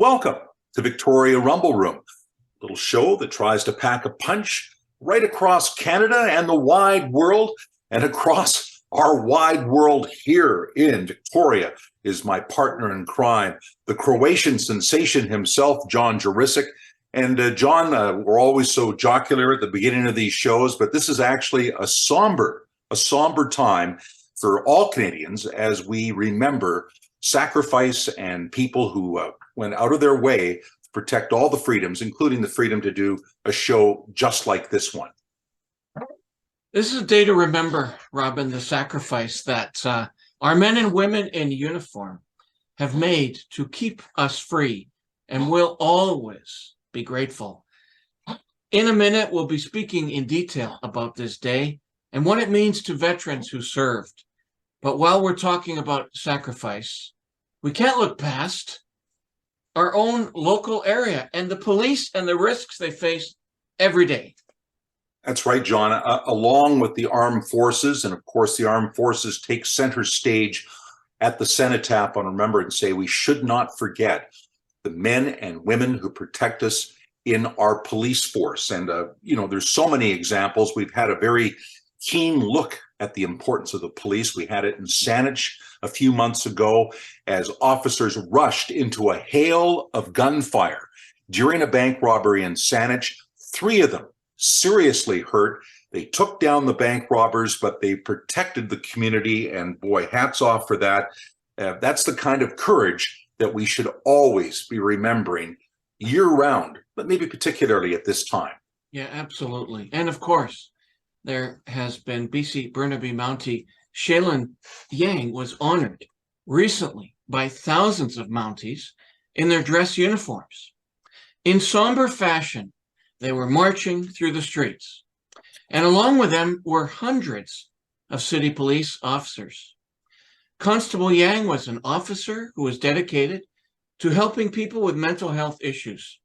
Welcome to Victoria Rumble Room, a little show that tries to pack a punch right across Canada and the wide world, and across our wide world here in Victoria is my partner in crime, the Croatian sensation himself, John Jurisic. And John, we're always so jocular at the beginning of these shows, but this is actually a somber time for all Canadians as we remember sacrifice and people who went out of their way to protect all the freedoms, including the freedom to do a show just like this one. This is a day to remember, Robin, the sacrifice that our men and women in uniform have made to keep us free, and we'll always be grateful. In a minute, we'll be speaking in detail about this day and what it means to veterans who served. But while we're talking about sacrifice, we can't look past our own local area and the police and the risks they face every day. That's right, John. Along with the armed forces, and of course the armed forces take center stage at the cenotaph on Remembrance Day, we should not forget the men and women who protect us in our police force. And, there's so many examples. We've had a very keen look at the importance of the police. We had it in Saanich a few months ago as officers rushed into a hail of gunfire during a bank robbery in Saanich. 3 of them seriously hurt. They took down the bank robbers, but they protected the community, and boy, hats off for that. That's the kind of courage that we should always be remembering year-round, but maybe particularly at this time. Yeah, absolutely. And of course, there has been BC Burnaby Mountie Shaylin Yang was honored recently by thousands of Mounties in their dress uniforms. In somber fashion, they were marching through the streets, and along with them were hundreds of city police officers. Constable Yang was an officer who was dedicated to helping people with mental health issues.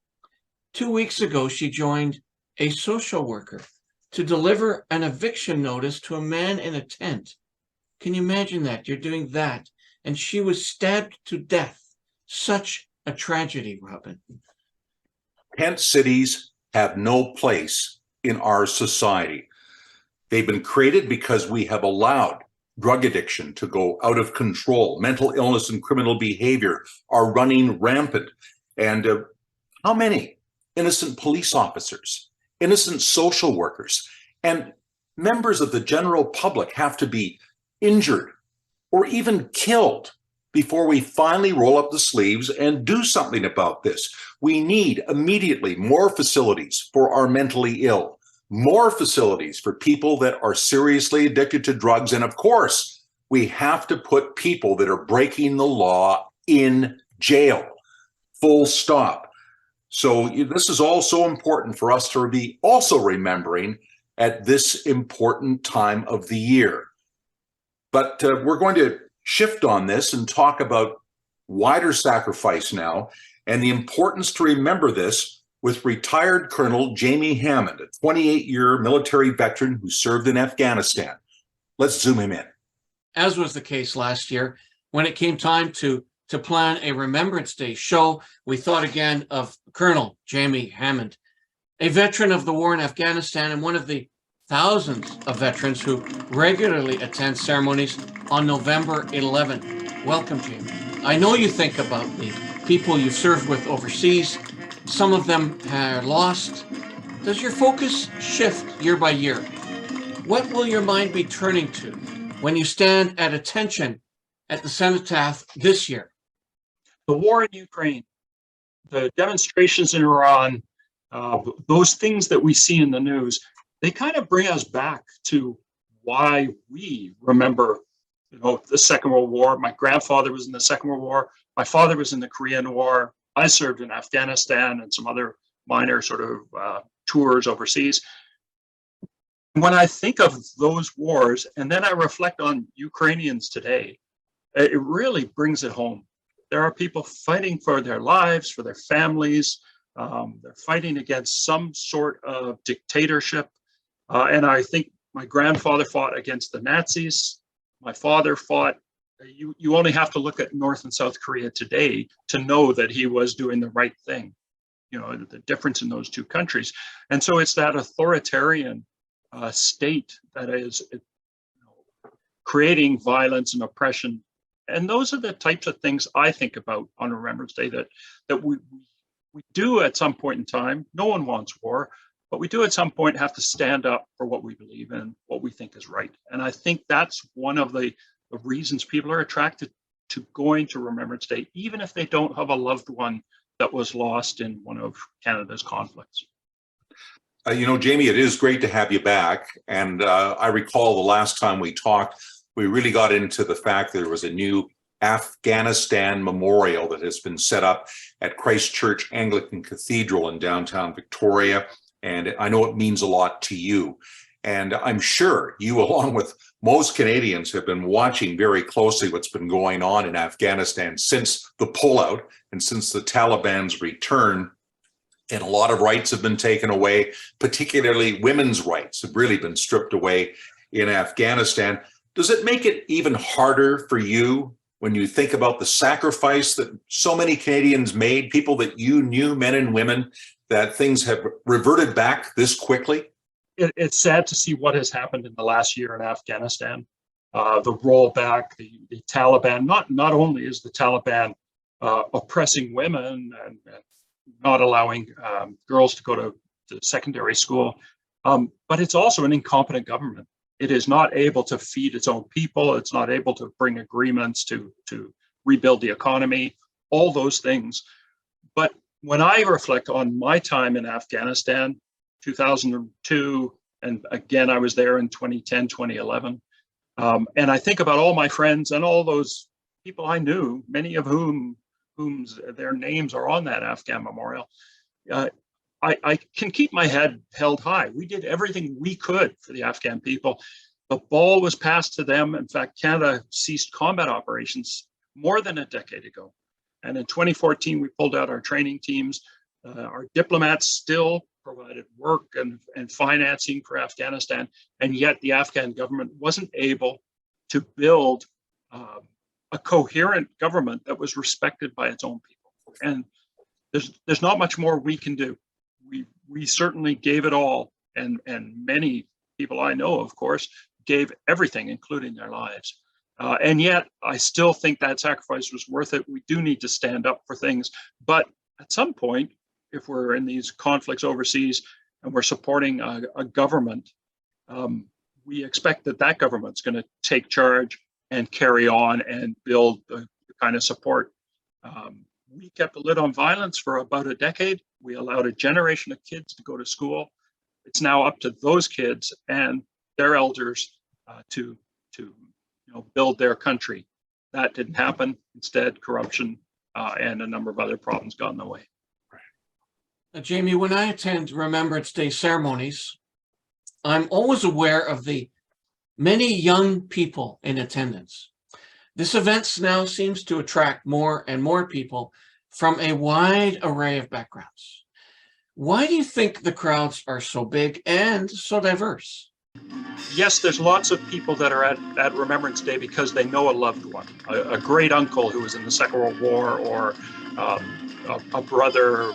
2 weeks ago, she joined a social worker to deliver an eviction notice to a man in a tent. Can you imagine that? You're doing that, and she was stabbed to death. Such a tragedy, Robin. Tent cities have no place in our society. They've been created because we have allowed drug addiction to go out of control. Mental illness and criminal behavior are running rampant. And how many innocent police officers, innocent social workers, and members of the general public have to be injured or even killed before we finally roll up the sleeves and do something about this? We need immediately more facilities for our mentally ill, more facilities for people that are seriously addicted to drugs, and of course, we have to put people that are breaking the law in jail. Full stop. So this is also important for us to be also remembering at this important time of the year. But we're going to shift on this and talk about wider sacrifice now and the importance to remember this with Retired Colonel Jamie Hammond, a 28-year military veteran who served in Afghanistan. Let's zoom him in. As was the case last year, when it came time to plan a Remembrance Day show, we thought again of Colonel Jamie Hammond, a veteran of the war in Afghanistan and one of the thousands of veterans who regularly attend ceremonies on November 11th. Welcome, Jamie. I know you think about the people you've served with overseas. Some of them are lost. Does your focus shift year by year? What will your mind be turning to when you stand at attention at the cenotaph this year? The war in Ukraine, the demonstrations in Iran, those things that we see in the news, they kind of bring us back to why we remember, the Second World War. My grandfather was in the Second World War. My father was in the Korean War. I served in Afghanistan and some other minor sort of tours overseas. When I think of those wars, and then I reflect on Ukrainians today, it really brings it home. There are people fighting for their lives, for their families. They're fighting against some sort of dictatorship. And I think my grandfather fought against the Nazis. My father fought you only have to look at North and South Korea today to know that he was doing the right thing. The difference in those two countries. And so it's that authoritarian state that is creating violence and oppression. And those are the types of things I think about on Remembrance Day that we do at some point in time. No one wants war, but we do at some point have to stand up for what we believe in, what we think is right. And I think that's one of the reasons people are attracted to going to Remembrance Day, even if they don't have a loved one that was lost in one of Canada's conflicts. Jamie, it is great to have you back. And I recall the last time we talked, we really got into the fact that there was a new Afghanistan memorial that has been set up at Christ Church Anglican Cathedral in downtown Victoria. And I know it means a lot to you. And I'm sure you, along with most Canadians, have been watching very closely what's been going on in Afghanistan since the pullout and since the Taliban's return. And a lot of rights have been taken away, particularly women's rights have really been stripped away in Afghanistan. Does it make it even harder for you when you think about the sacrifice that so many Canadians made, people that you knew, men and women, that things have reverted back this quickly? It's sad to see what has happened in the last year in Afghanistan. The rollback, the Taliban, not only is the Taliban oppressing women and not allowing girls to go to secondary school, but it's also an incompetent government. It is not able to feed its own people. It's not able to bring agreements to rebuild the economy, all those things. But when I reflect on my time in Afghanistan, 2002, and again, I was there in 2010, 2011. And I think about all my friends and all those people I knew, many of whom their names are on that Afghan memorial. I can keep my head held high. We did everything we could for the Afghan people. The ball was passed to them. In fact, Canada ceased combat operations more than a decade ago. And in 2014, we pulled out our training teams. Our diplomats still provided work and financing for Afghanistan, and yet the Afghan government wasn't able to build a coherent government that was respected by its own people. And there's not much more we can do. We certainly gave it all, and many people I know, of course, gave everything, including their lives. And yet, I still think that sacrifice was worth it. We do need to stand up for things, but at some point, if we're in these conflicts overseas and we're supporting a government, we expect that government's going to take charge and carry on and build the kind of support. We kept a lid on violence for about a decade. We allowed a generation of kids to go to school. It's now up to those kids and their elders to build their country. That didn't happen. Instead, corruption and a number of other problems got in the way. Jamie, when I attend Remembrance Day ceremonies, I'm always aware of the many young people in attendance. This event now seems to attract more and more people from a wide array of backgrounds. Why do you think the crowds are so big and so diverse? Yes, there's lots of people that are at Remembrance Day because they know a loved one, a great uncle who was in the Second World War, or a brother,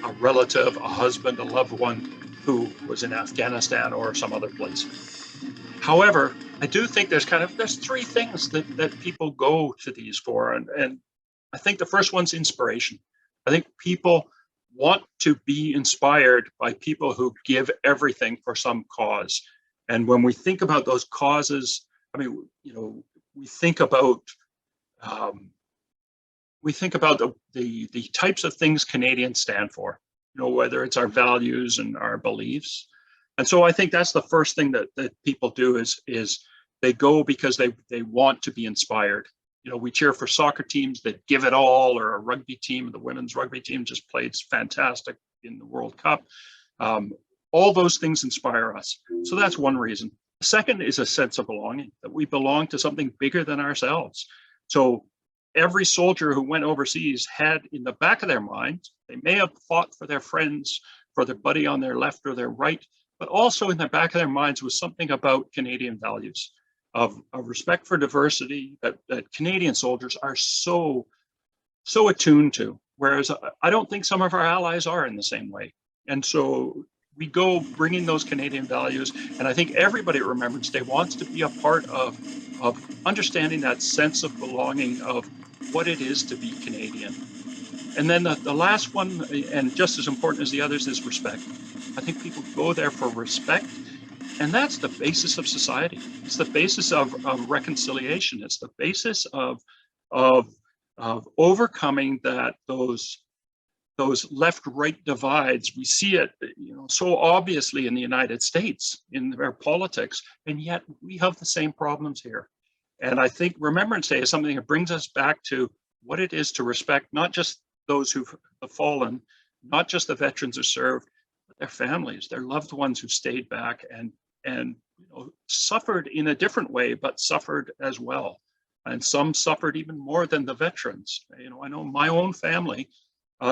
a relative, a husband, a loved one who was in Afghanistan or some other place. However, I do think there's three things that people go to these for. And I think the first one's inspiration. I think people want to be inspired by people who give everything for some cause. And when we think about those causes, I mean, we think about the types of things Canadians stand for, whether it's our values and our beliefs. And so I think that's the first thing that people do is they go because they want to be inspired. We cheer for soccer teams that give it all, or a rugby team. The women's rugby team just played fantastic in the World Cup. All those things inspire us. So that's one reason. The second is a sense of belonging, that we belong to something bigger than ourselves. So every soldier who went overseas had in the back of their mind, they may have fought for their friends, for their buddy on their left or their right, but also in the back of their minds was something about Canadian values. of respect for diversity that Canadian soldiers are so attuned to, whereas I don't think some of our allies are in the same way. And so we go bringing those Canadian values, and I think everybody at Remembrance Day wants to be a part of understanding that sense of belonging of what it is to be Canadian. And then the last one, and just as important as the others, is respect. I think people go there for respect, and that's the basis of society. It's the basis of reconciliation. It's the basis of overcoming those left-right divides. We see it, so obviously in the United States in their politics, and yet we have the same problems here. And I think Remembrance Day is something that brings us back to what it is to respect not just those who've fallen, not just the veterans who served, but their families, their loved ones who stayed back and suffered in a different way, but suffered as well. And some suffered even more than the veterans. I know my own family,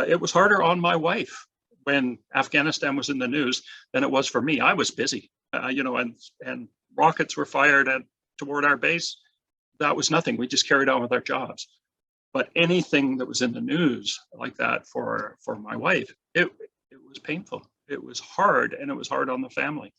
it was harder on my wife when Afghanistan was in the news than it was for me. I was busy, and rockets were fired toward our base. That was nothing. We just carried on with our jobs. But anything that was in the news like that for my wife, it was painful. It was hard, and it was hard on the family.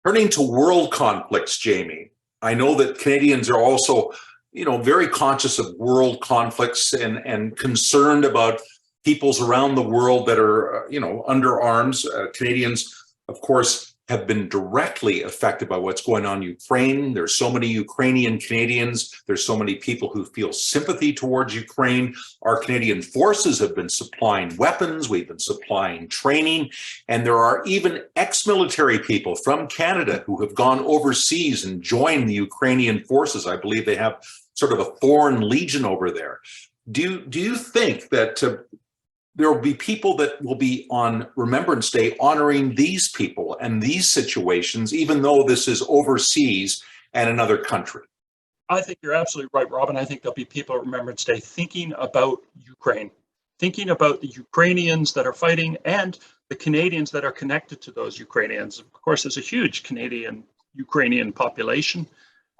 Turning to world conflicts, Jamie, I know that Canadians are also, very conscious of world conflicts and concerned about peoples around the world that are, under arms. Canadians, of course, have been directly affected by what's going on in Ukraine. There's so many Ukrainian Canadians. There's so many people who feel sympathy towards Ukraine. Our Canadian forces have been supplying weapons. We've been supplying training. And there are even ex-military people from Canada who have gone overseas and joined the Ukrainian forces. I believe they have sort of a foreign legion over there. Do you think that there will be people that will be on Remembrance Day honoring these people and these situations, even though this is overseas and another country? I think you're absolutely right, Robin. I think there'll be people at Remembrance Day thinking about Ukraine, thinking about the Ukrainians that are fighting and the Canadians that are connected to those Ukrainians. Of course, there's a huge Ukrainian population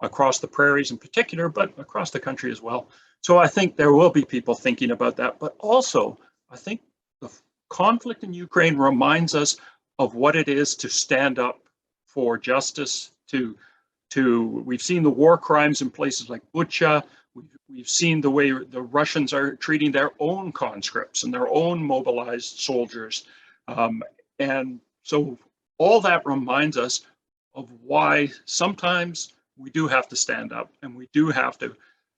across the prairies in particular, but across the country as well. So I think there will be people thinking about that, but also I think the conflict in Ukraine reminds us of what it is to stand up for justice. We've seen the war crimes in places like Bucha. We've seen the way the Russians are treating their own conscripts and their own mobilized soldiers. And so all that reminds us of why sometimes we do have to stand up, and we do have to.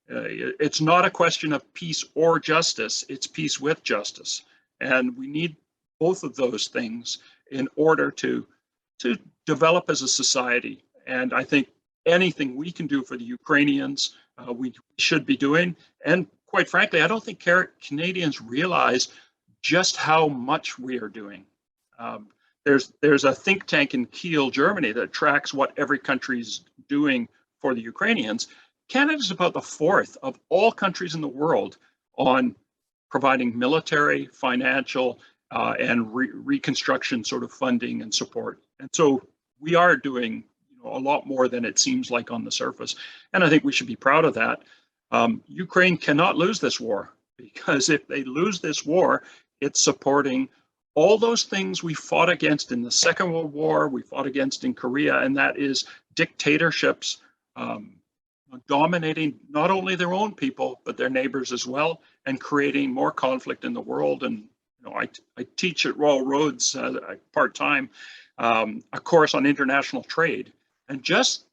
It's not a question of peace or justice, it's peace with justice. And we need both of those things in order to develop as a society. And I think anything we can do for the Ukrainians, we should be doing. And quite frankly, I don't think Canadians realize just how much we are doing. There's a think tank in Kiel, Germany, that tracks what every country's doing for the Ukrainians. Canada's about the fourth of all countries in the world on providing military, financial, and reconstruction sort of funding and support. And so we are doing a lot more than it seems like on the surface. And I think we should be proud of that. Ukraine cannot lose this war, because if they lose this war, it's supporting all those things we fought against in the Second World War, we fought against in Korea, and that is dictatorships dominating not only their own people, but their neighbors as well, and creating more conflict in the world. And I teach at Royal Roads part-time a course on international trade. And just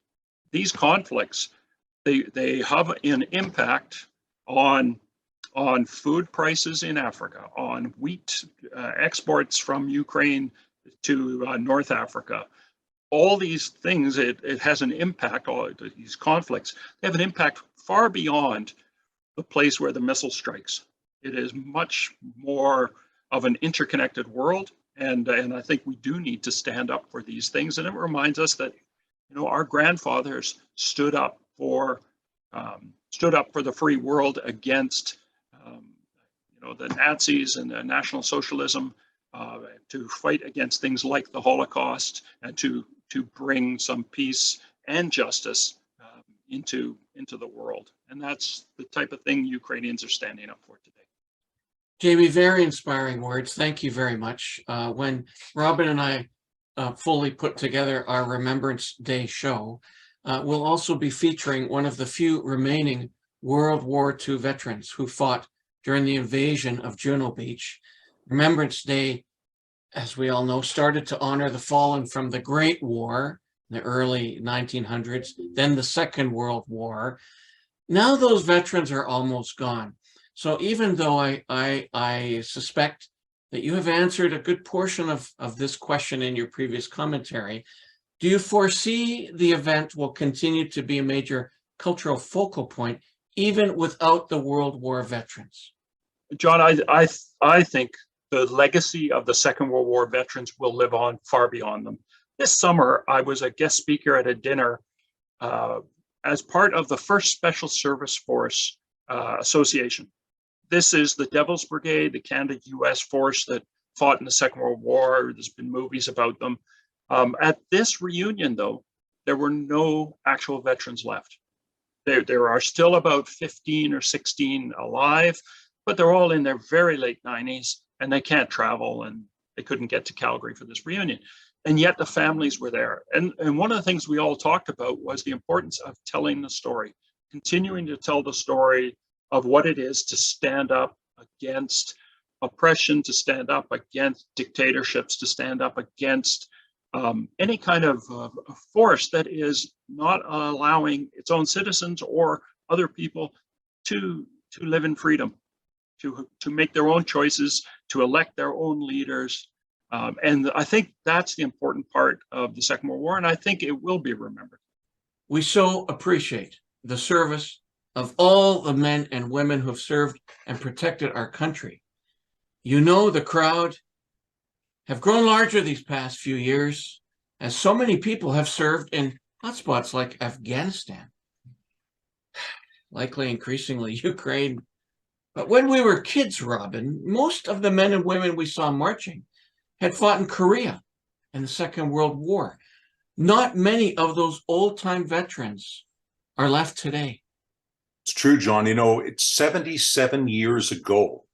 these conflicts, they have an impact on food prices in Africa, on wheat exports from Ukraine to North Africa. All these things, it has an impact, all these conflicts, they have an impact far beyond the place where the missile strikes. It is much more of an interconnected world, and I think we do need to stand up for these things. And it reminds us that, our grandfathers stood up for the free world against, the Nazis and the National Socialism, to fight against things like the Holocaust, and to bring some peace and justice into the world. And that's the type of thing Ukrainians are standing up for today. Jamie, very inspiring words. Thank you very much. When Robin and I fully put together our Remembrance Day show, we'll also be featuring one of the few remaining World War II veterans who fought during the invasion of Juno Beach. Remembrance Day, as we all know, started to honor the fallen from the Great War in the early 1900s, then the Second World War. Now those veterans are almost gone. So even though I suspect that you have answered a good portion of this question in your previous commentary, do you foresee the event will continue to be a major cultural focal point, even without the World War veterans? John, I think the legacy of the Second World War veterans will live on far beyond them. This summer, I was a guest speaker at a dinner as part of the First Special Service Force Association. This is the Devil's Brigade, the Canada-US force that fought in the Second World War. There's been movies about them. At this reunion, though, there were no actual veterans left. There are still about 15 or 16 alive, but they're all in their very late 90s, and they can't travel, and they couldn't get to Calgary for this reunion. And yet the families were there. And one of the things we all talked about was the importance of telling the story, continuing to tell the story of what it is to stand up against oppression, to stand up against dictatorships, to stand up against any kind of force that is not allowing its own citizens or other people to live in freedom, to make their own choices, to elect their own leaders. And I think that's the important part of the Second World War, and I think it will be remembered. We so appreciate the service of all the men and women who have served and protected our country. You know, the crowd have grown larger these past few years, as so many people have served in hotspots like Afghanistan, likely increasingly Ukraine. But when we were kids, Robin, most of the men and women we saw marching had fought in Korea in the Second World War. Not many of those old-time veterans are left today. It's true, John. You know, it's 77 years ago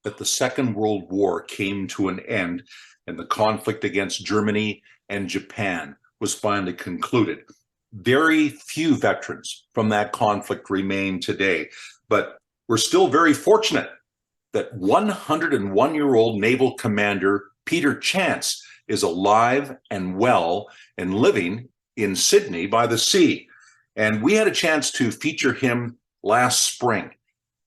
that the Second World War came to an end and the conflict against Germany and Japan was finally concluded. Very few veterans from that conflict remain today, but we're still very fortunate that 101-year-old naval commander Peter Chance is alive and well and living in Sidney by the sea. And we had a chance to feature him last spring.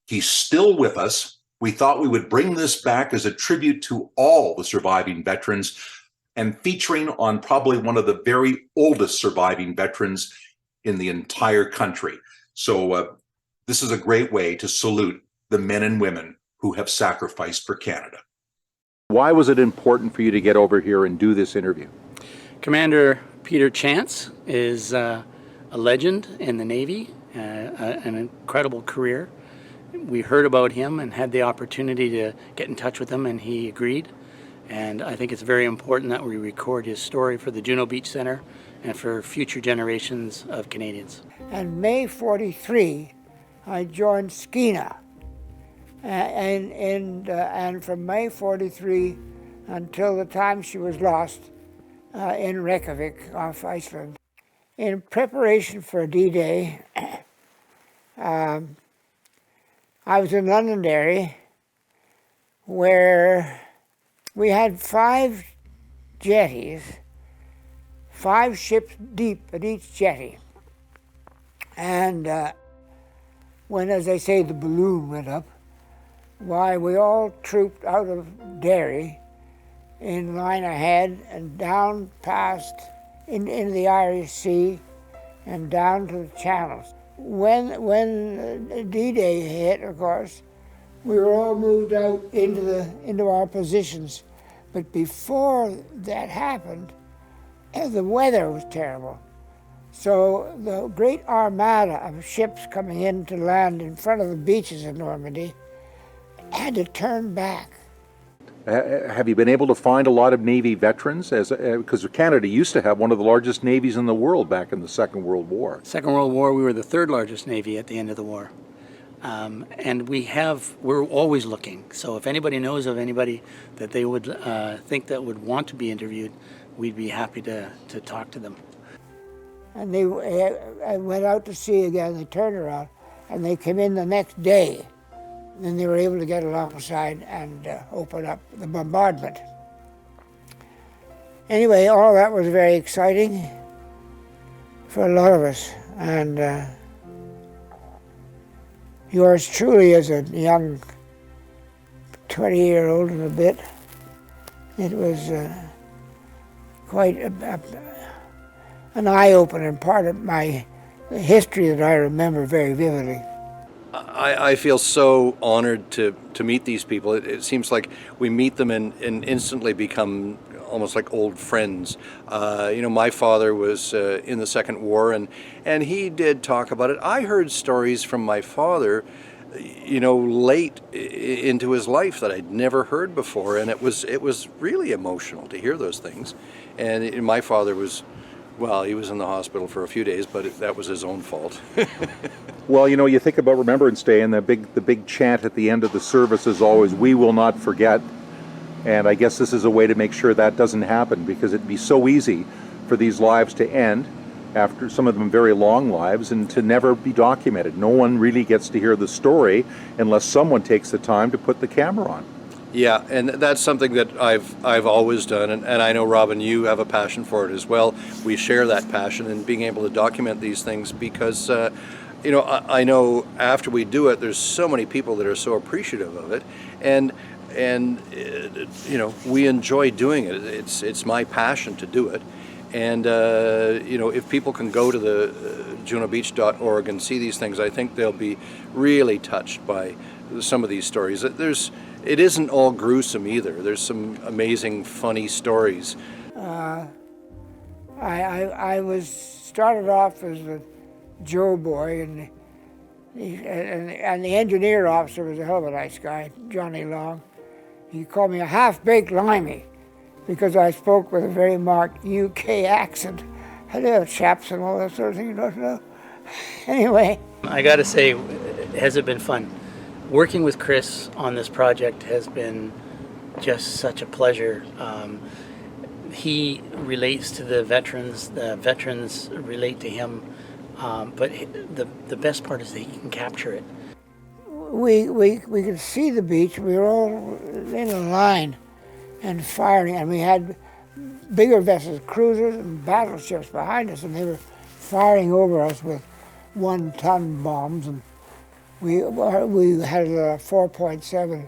He's still with us. We thought we would bring this back as a tribute to all the surviving veterans and featuring on probably one of the very oldest surviving veterans in the entire country. So this is a great way to salute the men and women who have sacrificed for Canada. Why was it important for you to get over here and do this interview? Commander Peter Chance is a legend in the Navy, an incredible career. We heard about him and had the opportunity to get in touch with him, and he agreed. And I think it's very important that we record his story for the Juno Beach Center and for future generations of Canadians. And May 43, I joined Skeena. And from May 43 until the time she was lost in Reykjavik off Iceland. In preparation for D-Day, I was in Londonderry, where we had 5 jetties, 5 ships deep at each jetty. And when, as they say, the balloon went up, why, we all trooped out of Derry in line ahead and down past into the Irish Sea and down to the channels. When D-Day hit, of course, we were all moved out into our positions. But before that happened, the weather was terrible. So the great armada of ships coming in to land in front of the beaches of Normandy had to turn back. Have you been able to find a lot of Navy veterans? Because Canada used to have one of the largest navies in the world back in the Second World War. Second World War, we were the third largest navy at the end of the war. And we're always looking. So if anybody knows of anybody that they would think that would want to be interviewed, we'd be happy to talk to them. And I went out to sea again, they turned around, and they came in the next day. Then they were able to get alongside and open up the bombardment. Anyway, all that was very exciting for a lot of us. And yours truly, as a young 20-year-old and a bit, it was quite an eye-opener and part of my history that I remember very vividly. I feel so honored to meet these people. It seems like we meet them and instantly become almost like old friends. My father was in the Second War, and he did talk about it. I heard stories from my father, late into his life that I'd never heard before, and it was really emotional to hear those things. And my father was, well, he was in the hospital for a few days, but that was his own fault. Well, you think about Remembrance Day, and the big chant at the end of the service is always, "We will not forget." And I guess this is a way to make sure that doesn't happen, because it'd be so easy for these lives to end, after some of them very long lives, and to never be documented. No one really gets to hear the story unless someone takes the time to put the camera on. Yeah, and that's something that I've always done, and I know, Robin, you have a passion for it as well. We share that passion in being able to document these things because, I know after we do it, there's so many people that are so appreciative of it, and we enjoy doing it. It's my passion to do it, and if people can go to the junobeach.org and see these things, I think they'll be really touched by some of these stories. It isn't all gruesome either. There's some amazing, funny stories. I was started off as a Joe boy, and the engineer officer was a hell of a nice guy, Johnny Long. He called me a half-baked limey because I spoke with a very marked UK accent. Hello, chaps, and all that sort of thing, you don't know. Anyway. I got to say, has it been fun? Working with Chris on this project has been just such a pleasure. He relates to the veterans relate to him, but the best part is that he can capture it. We could see the beach. We were all in a line and firing, and we had bigger vessels, cruisers and battleships behind us, and they were firing over us with 1-ton bombs, and we had a 4.7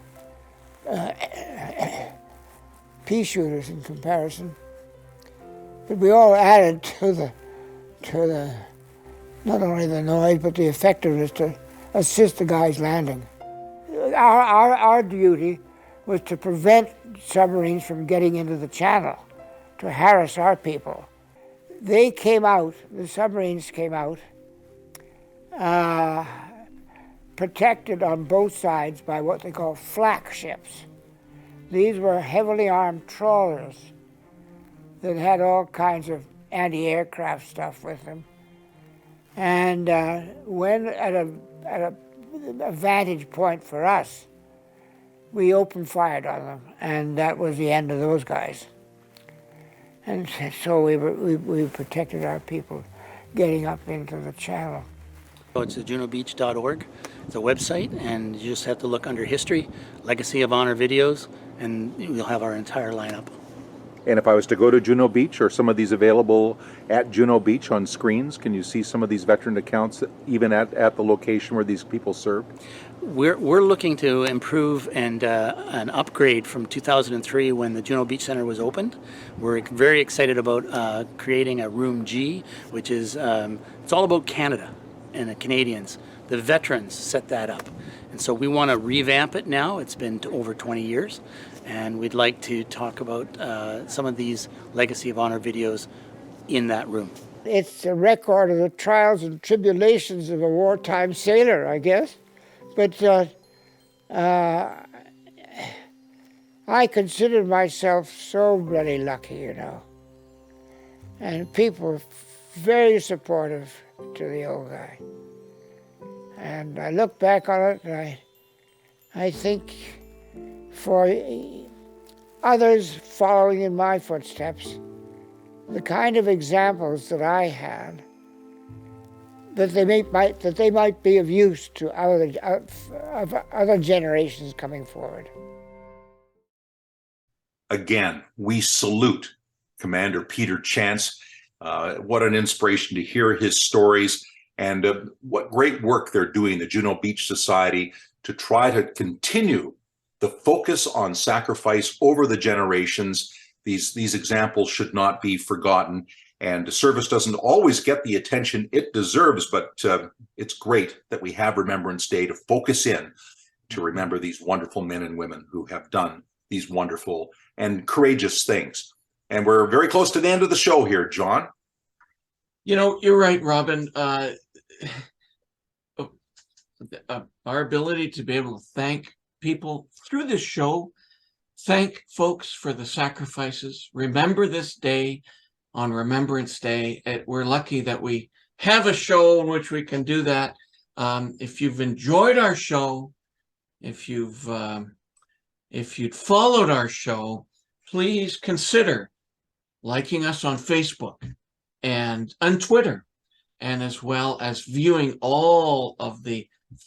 pea shooters in comparison, but we all added to the not only the noise but the effectiveness to assist the guys landing. Our duty was to prevent submarines from getting into the channel, to harass our people. They came out, the submarines came out, protected on both sides by what they call flak ships. These were heavily armed trawlers that had all kinds of anti-aircraft stuff with them. And when at a vantage point for us, we opened fired on them, and that was the end of those guys. And so we protected our people getting up into the channel. So it's the junobeach.org. It's a website, and you just have to look under History, Legacy of Honor videos, and you'll have our entire lineup. And if I was to go to Juno Beach, are some of these available at Juno Beach on screens? Can you see some of these veteran accounts even at the location where these people served? We're looking to improve and an upgrade from 2003 when the Juno Beach Center was opened. We're very excited about creating a Room G, which is it's all about Canada and the Canadians. The veterans set that up. And so we want to revamp it now. It's been over 20 years. And we'd like to talk about some of these Legacy of Honor videos in that room. It's a record of the trials and tribulations of a wartime sailor, I guess. But I considered myself so bloody lucky, you know. And people were very supportive to the old guy. And I look back on it and I think for others following in my footsteps, the kind of examples that I had, that they might be of use to other generations coming forward. Again, we salute Commander Peter Chance. What an inspiration to hear his stories, and what great work they're doing, the Juno Beach Society, to try to continue the focus on sacrifice over the generations. These examples should not be forgotten, and the service doesn't always get the attention it deserves, but it's great that we have Remembrance Day to focus in to remember these wonderful men and women who have done these wonderful and courageous things. And we're very close to the end of the show here, John. You know, you're right, Robin. Our ability to be able to thank people through this show, thank folks for the sacrifices, remember this day on Remembrance Day. We're lucky that we have a show in which we can do that. If you've enjoyed our show, if you'd followed our show, please consider liking us on Facebook and on Twitter, and as well as viewing all of the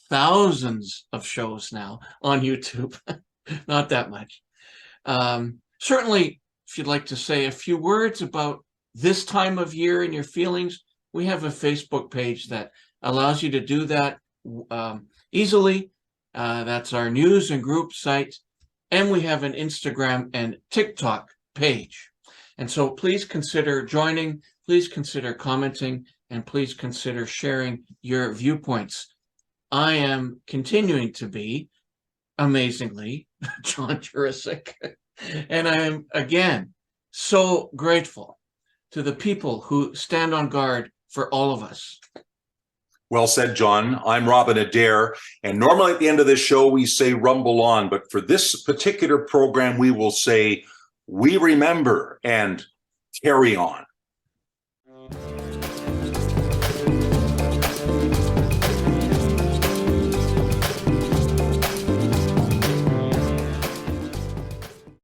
thousands of shows now on YouTube. Not that much. Certainly, if you'd like to say a few words about this time of year and your feelings, we have a Facebook page that allows you to do that easily. That's our news and group site. And we have an Instagram and TikTok page. And so please consider joining, please consider commenting, and please consider sharing your viewpoints. I am continuing to be, amazingly, John Jurisic, and I am, again, so grateful to the people who stand on guard for all of us. Well said, John. I'm Robin Adair, and normally at the end of this show we say rumble on, but for this particular program we will say we remember and carry on.